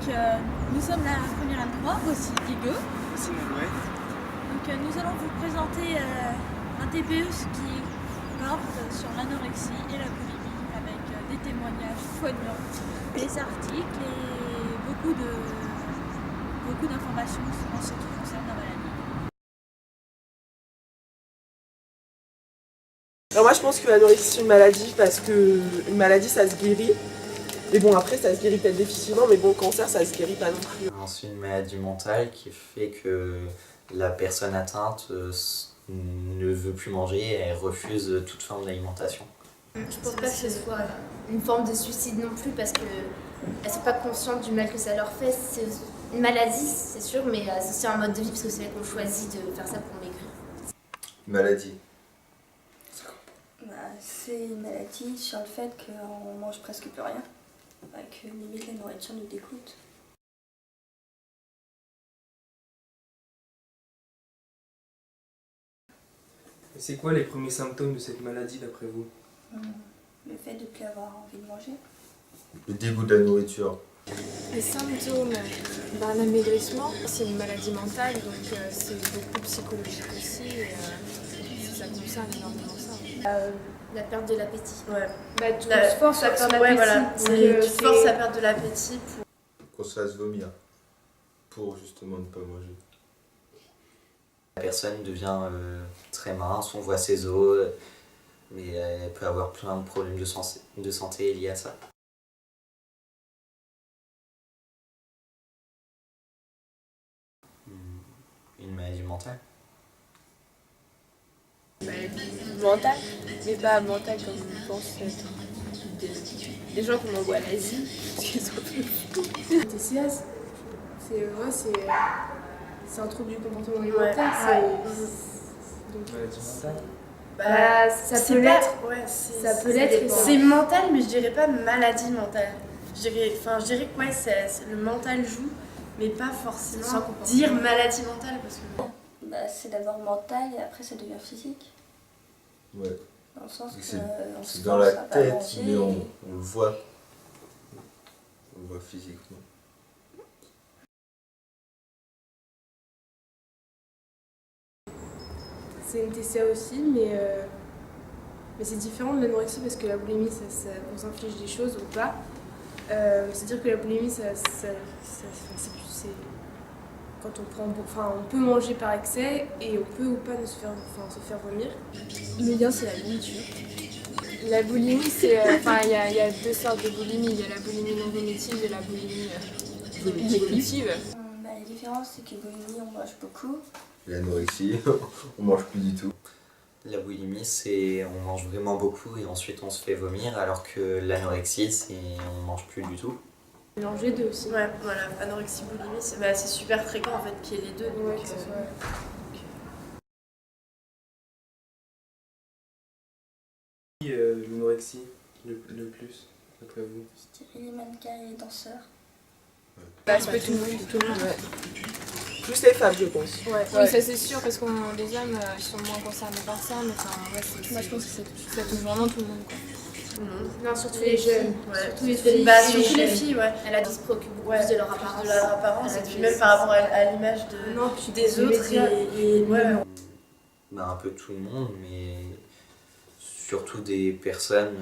nous sommes la première M3, voici Diego. C'est ouais. Donc nous allons vous présenter un TPE qui porte sur l'anorexie et la boulimie avec des témoignages poignants, des articles et beaucoup d'informations en ce qui concerne la maladie. Alors moi je pense que l'anorexie c'est une maladie parce que une maladie ça se guérit. Mais bon après ça se guérit peut-être difficilement, mais bon le cancer ça se guérit pas non plus. C'est une maladie mentale qui fait que la personne atteinte ne veut plus manger et elle refuse toute forme d'alimentation. Je pense pas que ce soit une forme de suicide non plus parce qu'elles ne sont pas conscientes du mal que ça leur fait. C'est une maladie c'est sûr, mais c'est aussi un mode de vie parce que c'est qu'on choisit de faire ça pour maigrir. Maladie. C'est une maladie sur le fait qu'on mange presque plus rien, que limite la nourriture nous dégoûte. C'est quoi les premiers symptômes de cette maladie d'après vous? Le fait de ne plus avoir envie de manger. Le dégoût de la nourriture. Les symptômes d'un amaigrissement, c'est une maladie mentale, donc c'est beaucoup psychologique aussi, et ça concerne énormément ça. La perte de l'appétit. Ouais. Bah, tu te forces à perdre l'appétit. Voilà. Tu te forces à perdre de l'appétit pour... Qu'on se fasse vomir. Pour justement ne pas manger. La personne devient très mince, on voit ses os, mais elle peut avoir plein de problèmes de santé liés à ça. Une maladie mentale. Mentale, mais pas mentale comme on pense être des gens qu'on envoie à l'Asie, parce qu'ils sont plus fous. TCAS, c'est un trouble du comportement alimentaire. Maladie mentale. ça peut l'être. C'est mental, mais je dirais pas maladie mentale. Je dirais que ouais, le mental joue, mais pas forcément dire maladie mentale parce que... C'est d'abord mental et après ça devient physique. Ouais. Dans le sens que c'est dans la tête, mais on le voit. On le voit physiquement. C'est une TCA aussi, mais c'est différent de l'anorexie parce que la boulimie, on s'inflige des choses ou pas. C'est-à-dire que la boulimie, quand on on peut manger par excès et on peut ou pas se faire vomir. Le lien, c'est la nourriture. La boulimie, c'est... il y a deux sortes de boulimie. Il y a la boulimie non vomitive et la boulimie vomitive. La différence, c'est que boulimie, on mange beaucoup. L'anorexie, on mange plus du tout. La boulimie, c'est on mange vraiment beaucoup et ensuite on se fait vomir, alors que l'anorexie, c'est on mange plus du tout. Mélanger deux aussi. Ouais, voilà, anorexie, boulimie, c'est super fréquent en fait qu'il y ait les deux. Ouais, donc, que ce soit... L'anorexie le plus, d'après vous? Je dirais les mannequins et les danseurs. Bah, c'est pas tout le monde. Ouais. Plus les femmes je pense. Oui, ça c'est sûr, parce que les hommes ils sont moins concernés par ça, mais moi je pense que ça touche vraiment tout le monde, quoi. Tout le monde. Non, surtout les jeunes. Ouais. Surtout les filles. Surtout les filles, ouais. Elle a dit se préoccupe beaucoup plus de leur apparence. De leur apparence, et puis même par rapport à l'image des autres. Un peu tout le monde, mais surtout des personnes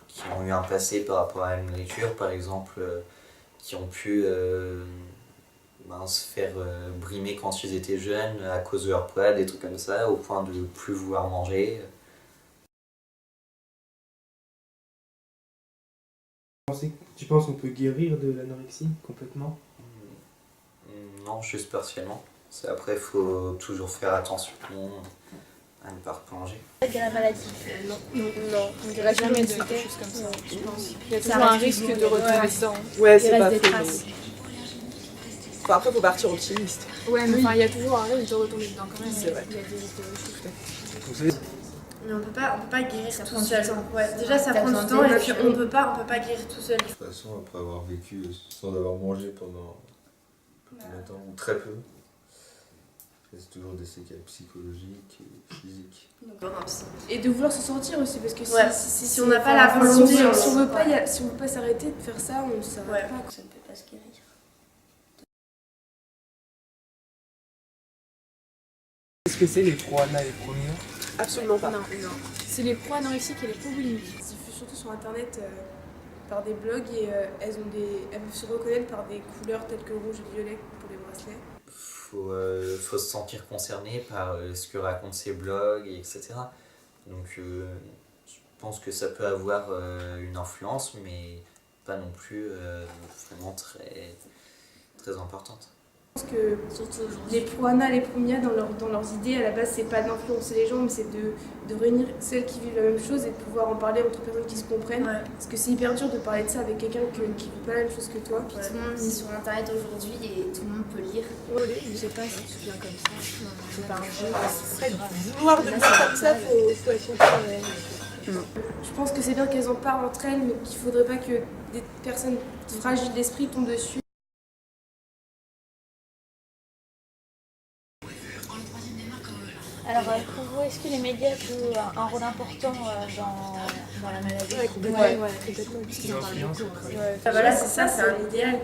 qui ont eu un passé par rapport à la nourriture, par exemple, qui ont pu se faire brimer quand ils étaient jeunes à cause de leur poids, des trucs comme ça, au point de ne plus vouloir manger. Tu penses qu'on peut guérir de l'anorexie complètement? Non, juste partiellement. Après, il faut toujours faire attention à ne pas replonger. De la maladie. Non, on ne dirait jamais de quelque chose comme ça, je pense. Il y a toujours un risque de retomber dedans. Ouais, c'est pas des faux. traces. Après, faut partir optimiste. Ouais, mais il y a toujours un risque de retomber dedans quand même. C'est vrai. Il y a des risques de rechute. Mais on peut pas guérir tout seul. Ouais, déjà ça prend du temps et puis on peut pas guérir tout seul. De toute façon, après avoir vécu sans avoir mangé pendant longtemps, ou très peu, c'est toujours des séquelles psychologiques et physiques. Et de vouloir s'en sortir aussi, parce que si on n'a pas la volonté, si on veut pas s'arrêter de faire ça, on ne s'arrête pas. Ça ne peut pas se guérir. que c'est les pro-ANA et les pro-MIA? Absolument pas. Non. C'est les pro-anorexiques et les pro-boulimiques. Ils diffusent surtout sur internet par des blogs et elles peuvent se reconnaître par des couleurs telles que rouge et violet pour les bracelets. Faut se sentir concerné par ce que racontent ces blogs, etc. Donc je pense que ça peut avoir une influence, mais pas non plus vraiment très, très importante. Je pense que les pro-ANA, les pro-MIA, dans leurs idées, à la base, c'est pas d'influencer les gens, mais c'est de réunir celles qui vivent la même chose et de pouvoir en parler entre personnes qui se comprennent. Ouais. Parce que c'est hyper dur de parler de ça avec quelqu'un qui vit pas la même chose que toi. Puis tout le monde vit sur internet aujourd'hui et tout le monde peut lire. Je sais pas si tu viens comme ça. C'est pas un jeu. Vouloir devenir comme ça, faut être content. Je pense que c'est bien qu'elles en parlent entre elles, mais qu'il faudrait pas que des personnes fragiles d'esprit tombent dessus. Alors pour vous, est-ce que les médias jouent un rôle important dans la maladie? Ouais, complètement. Parce qu'ils en parlent beaucoup. Voilà, c'est ça, c'est un idéal.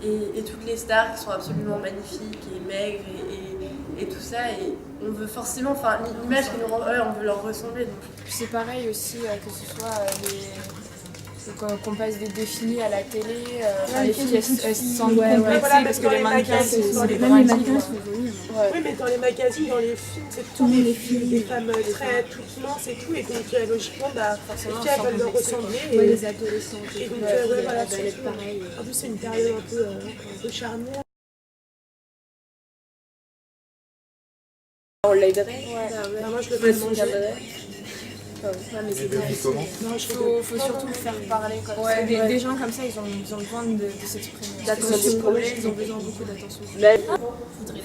Et toutes les stars qui sont absolument magnifiques et maigres et tout ça, et on veut forcément, enfin l'image qu'ils nous rendent, on veut leur ressembler. Donc. C'est pareil aussi que ce soit qu'on passe des défilés à la télé, les filles elles se sentent complexées parce que les mannequins c'est des mannequins. Oui, mais dans les magazines, dans les films, c'est tout des filles, des femmes très toutes minces et tout, et donc logiquement, les filles elles veulent leur ressembler. Et les adolescents. Et donc voilà, pareil. En plus, c'est une période un peu charnière. On l'aiderait. Ouais. Moi, je le fais manger. Mais c'est comment? Faut surtout le faire parler. Des gens comme ça, ils ont besoin de s'exprimer. D'attention, ils ont besoin beaucoup d'attention.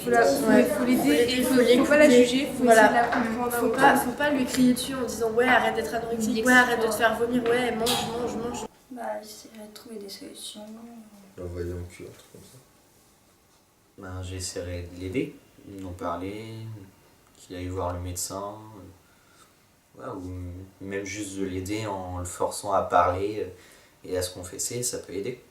Faut l'aider et il faut pas la juger, faut essayer de la comprendre. Faut pas lui crier dessus en disant ouais arrête d'être anorexique, ouais arrête de te faire vomir, ouais mange. J'essaierai de trouver des solutions. L'envoyer en cure, un truc comme ça. J'essaierai de l'aider, d'en parler, qu'il aille voir le médecin. Ou même juste de l'aider en le forçant à parler et à se confesser, ça peut aider.